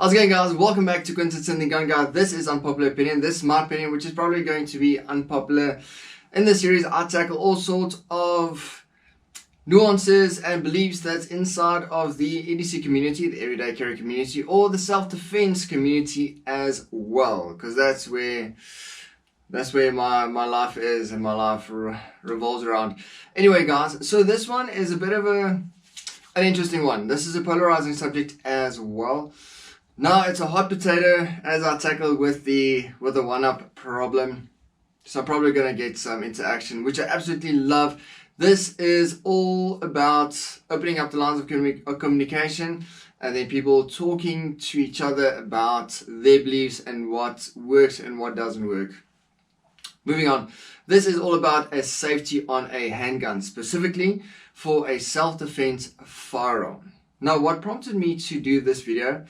How's it going, guys? Welcome back to Quinton's and the Gun Guy. This is Unpopular Opinion. This is my opinion, which is probably going to be unpopular. In this series, I tackle all sorts of nuances and beliefs that's inside of the EDC community, the everyday carry community, or the self-defense community as well, because that's where my life is and my life revolves around. Anyway, guys, so this one is a bit of an interesting one. This is a polarizing subject as well. Now it's a hot potato, as I tackled with the one-up problem. So I'm probably going to get some interaction, which I absolutely love. This is all about opening up the lines of communication and then people talking to each other about their beliefs and what works and what doesn't work. Moving on, this is all about a safety on a handgun, specifically for a self-defense firearm. Now, what prompted me to do this video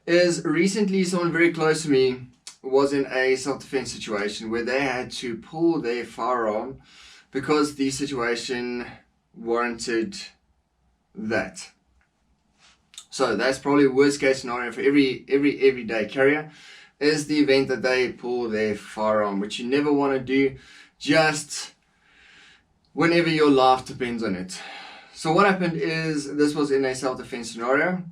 is recently someone very close to me was in a self-defense situation where they had to pull their firearm because the situation warranted that. So that's probably the worst case scenario for every everyday carrier, is the event that they pull their firearm, which you never want to do, just whenever your life depends on it. So what happened is, this was in a self-defense scenario.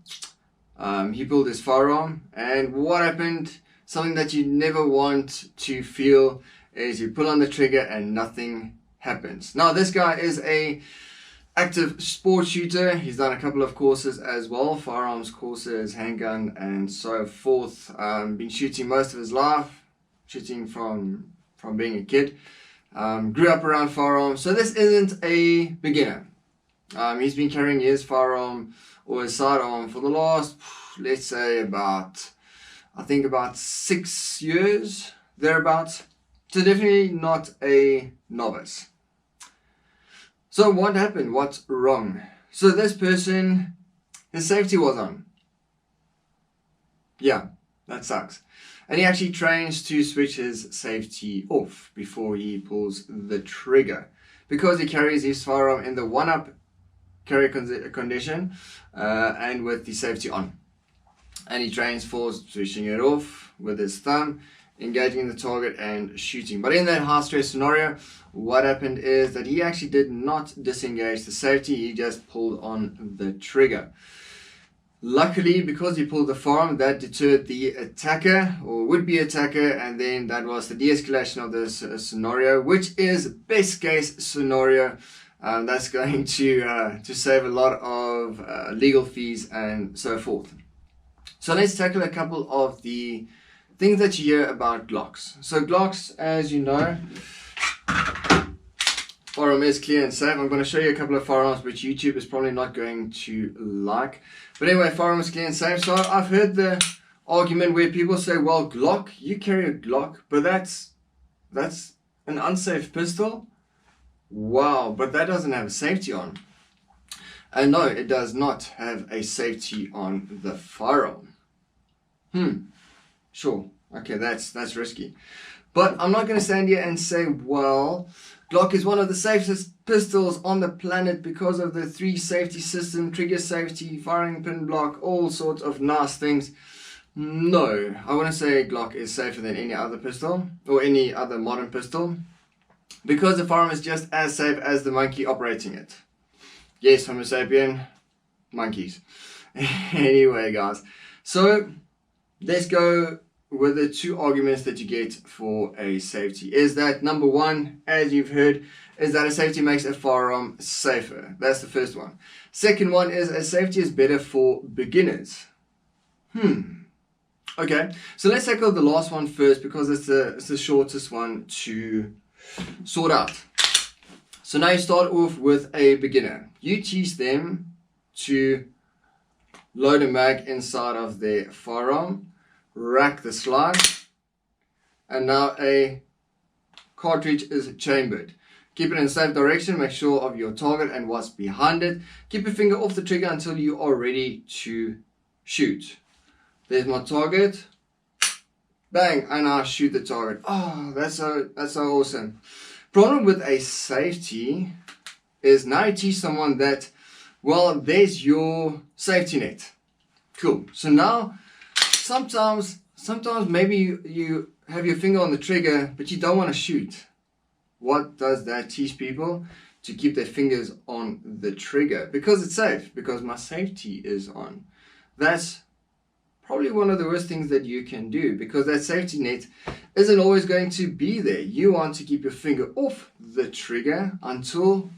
He pulled his firearm, and what happened, something that you never want to feel, is you pull on the trigger and nothing happens. Now, this guy is a active sport shooter. He's done a couple of courses as well, firearms courses, handgun and so forth. Been shooting most of his life, shooting from being a kid. Grew up around firearms, so this isn't a beginner. He's been carrying his firearm or his sidearm for the last, let's say, about 6 years, thereabouts. So definitely not a novice. So what happened? What's wrong? So this person, his safety was on. Yeah, that sucks. And he actually trains to switch his safety off before he pulls the trigger, because he carries his firearm in the one-up carry condition and with the safety on. And he trains for switching it off with his thumb, engaging the target and shooting. But in that high stress scenario, what happened is that he actually did not disengage the safety, he just pulled on the trigger. Luckily, because he pulled the firearm, that deterred the attacker or would-be attacker, and then that was the de-escalation of this scenario, which is best case scenario. That's going to save a lot of legal fees and so forth. So let's tackle a couple of the things that you hear about Glocks. So Glocks, as you know, firearm is clear and safe. I'm going to show you a couple of firearms which YouTube is probably not going to like. But anyway, firearm is clear and safe. So I've heard the argument where people say, well, Glock, you carry a Glock, but that's an unsafe pistol. Wow, but that doesn't have a safety on. And no, it does not have a safety on the firearm. Sure. Okay, that's risky. But I'm not going to stand here and say, well, Glock is one of the safest pistols on the planet because of the 3 safety system, trigger safety, firing pin block, all sorts of nice things. No, I wouldn't say Glock is safer than any other pistol or any other modern pistol, because the firearm is just as safe as the monkey operating it. Yes, Homo sapien, monkeys. Anyway, guys, so let's go with the 2 arguments that you get for a safety. Is that, number one, as you've heard, is that a safety makes a firearm safer. That's the first one. Second one is a safety is better for beginners. Okay, so let's tackle the last one first, because it's the shortest one to sort out. So now you start off with a beginner. You teach them to load a mag inside of their firearm, rack the slide, and now a cartridge is chambered. Keep it in a safe direction, make sure of your target and what's behind it. Keep your finger off the trigger until you are ready to shoot. There's my target. Bang, and I shoot the target. Oh, that's so awesome. Problem with a safety is now you teach someone that, well, there's your safety net. Cool. So now sometimes maybe you have your finger on the trigger, but you don't want to shoot. What does that teach people? To keep their fingers on the trigger, because it's safe, because my safety is on. That's probably one of the worst things that you can do, because that safety net isn't always going to be there. You want to keep your finger off the trigger until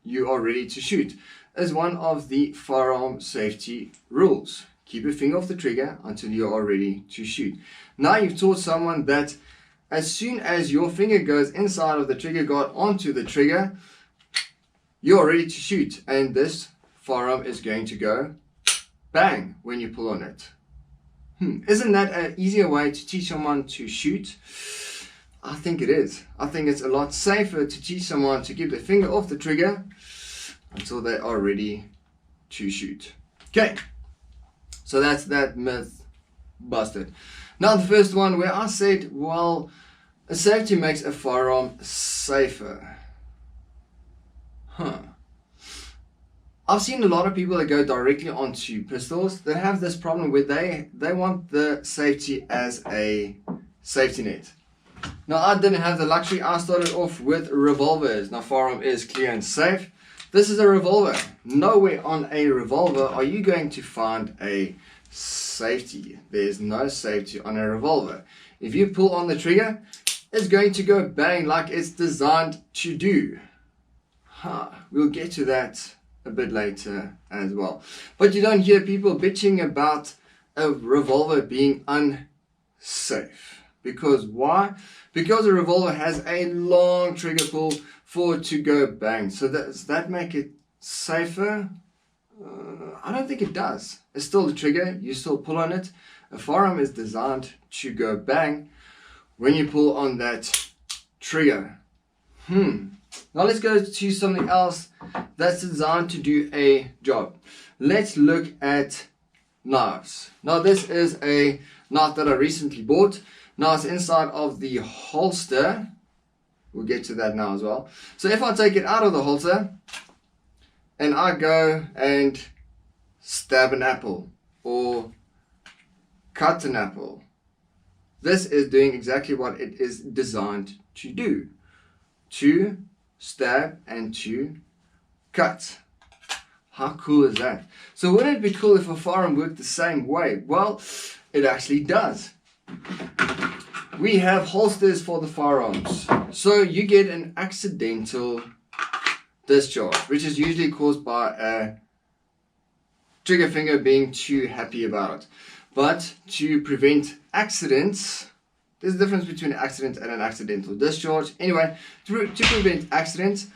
you are ready to shoot, is one of the firearm safety rules. Keep your finger off the trigger until you are ready to shoot. Now you've taught someone that as soon as your finger goes inside of the trigger guard onto the trigger, you're ready to shoot, and this firearm is going to go bang when you pull on it. Isn't that an easier way to teach someone to shoot? I think it is. I think it's a lot safer to teach someone to keep their finger off the trigger until they are ready to shoot. Okay, so that's that myth busted. Now the first one, where I said, well, a safety makes a firearm safer. I've seen a lot of people that go directly onto pistols that have this problem where they want the safety as a safety net. Now I didn't have the luxury. I started off with revolvers. Now firearm is clear and safe. This is a revolver. Nowhere on a revolver are you going to find a safety. There's no safety on a revolver. If you pull on the trigger, it's going to go bang like it's designed to do. We'll get to that a bit later as well. But you don't hear people bitching about a revolver being unsafe. Because why? Because a revolver has a long trigger pull for it to go bang. So does that make it safer? I don't think it does. It's still the trigger. You still pull on it. A firearm is designed to go bang when you pull on that trigger. Now let's go to something else that's designed to do a job. Let's look at knives. Now this is a knife that I recently bought. Now it's inside of the holster. We'll get to that now as well. So if I take it out of the holster and I go and stab an apple or cut an apple, this is doing exactly what it is designed to do. To stab and to cut. How cool is that? So wouldn't it be cool if a firearm worked the same way? Well, it actually does. We have holsters for the firearms. So you get an accidental discharge, which is usually caused by a trigger finger being too happy about it. But to prevent accidents, there's a difference between an accident and an accidental discharge. Anyway, to prevent accidents,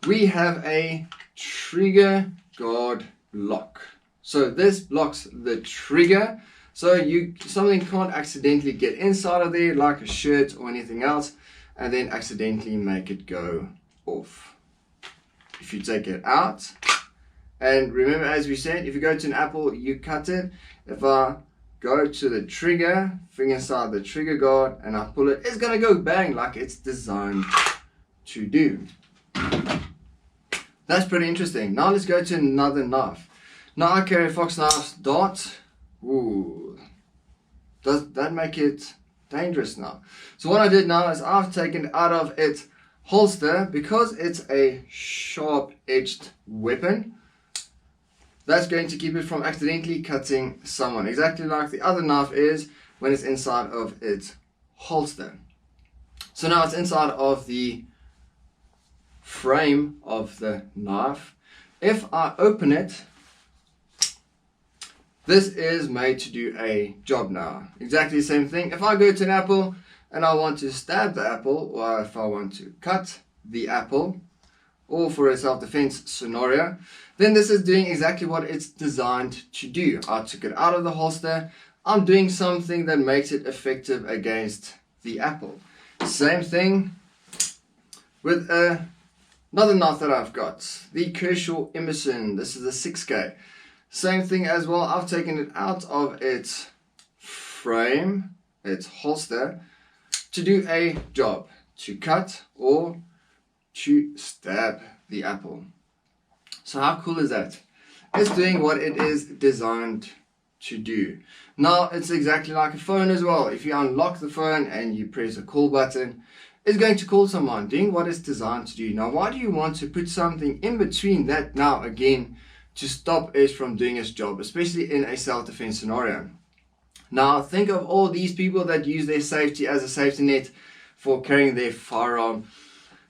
we have a trigger guard lock. So this blocks the trigger, so something can't accidentally get inside of there, like a shirt or anything else, and then accidentally make it go off. If you take it out, and remember, as we said, if you go to an apple, you cut it. If I go to the trigger, finger inside the trigger guard, and I pull it, it's gonna go bang like it's designed to do. That's pretty interesting. Now let's go to another knife. Now I carry a fox knife dart. Ooh, does that make it dangerous now? So what I did now is I've taken it out of its holster, because it's a sharp edged weapon. That's going to keep it from accidentally cutting someone, exactly like the other knife is when it's inside of its holster. So now it's inside of the frame of the knife. If I open it, this is made to do a job now. Exactly the same thing. If I go to an apple and I want to stab the apple, or if I want to cut the apple, or for a self-defense scenario, then this is doing exactly what it's designed to do. I took it out of the holster. I'm doing something that makes it effective against the apple. Same thing with another knife that I've got, the Kershaw Emerson. This is a 6K. Same thing as well. I've taken it out of its frame, its holster, to do a job, to cut or to stab the apple. So how cool is that? It's doing what it is designed to do. Now, it's exactly like a phone as well. If you unlock the phone and you press a call button, it's going to call someone, doing what it's designed to do. Now, why do you want to put something in between that now, again, to stop it from doing its job, especially in a self-defense scenario? Now, think of all these people that use their safety as a safety net for carrying their firearm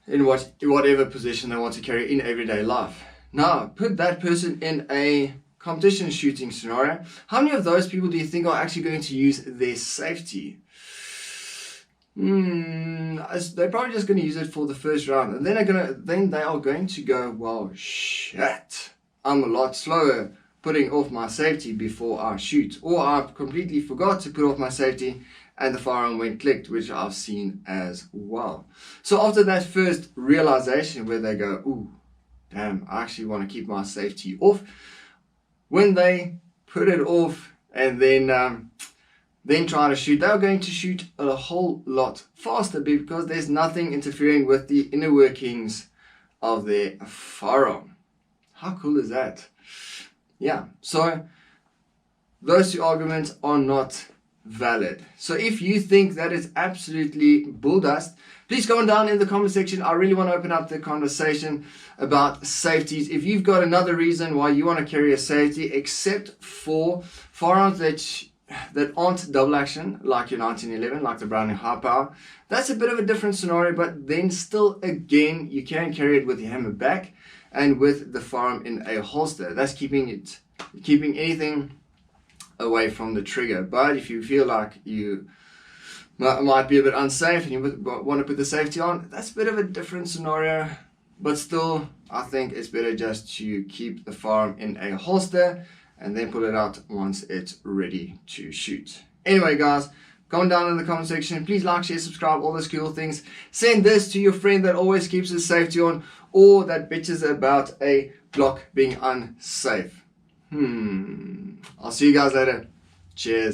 in whatever position they want to carry in everyday life. Now, put that person in a competition shooting scenario. How many of those people do you think are actually going to use their safety? They're probably just going to use it for the first round, and then they are going to go, well, shit, I'm a lot slower putting off my safety before I shoot, or I completely forgot to put off my safety and the firearm went clicked, which I've seen as well. So after that first realization where they go, ooh, damn, I actually want to keep my safety off, when they put it off and then try to shoot, they're going to shoot a whole lot faster because there's nothing interfering with the inner workings of their firearm. How cool is that? Yeah, so those two arguments are not valid. So if you think that is absolutely bull dust, please comment down in the comment section. I really want to open up the conversation about safeties. If you've got another reason why you want to carry a safety, except for firearms that aren't double action, like your 1911, like the Browning high power, that's a bit of a different scenario, but then still, again, you can carry it with your hammer back and with the firearm in a holster. That's keeping anything away from the trigger. But if you feel like you might be a bit unsafe and you want to put the safety on, that's a bit of a different scenario. But still, I think it's better just to keep the firearm in a holster and then pull it out once it's ready to shoot. Anyway, guys, comment down in the comment section. Please like, share, subscribe, all those cool things. Send this to your friend that always keeps his safety on, or that bitches about a Glock being unsafe. I'll see you guys later. Cheers.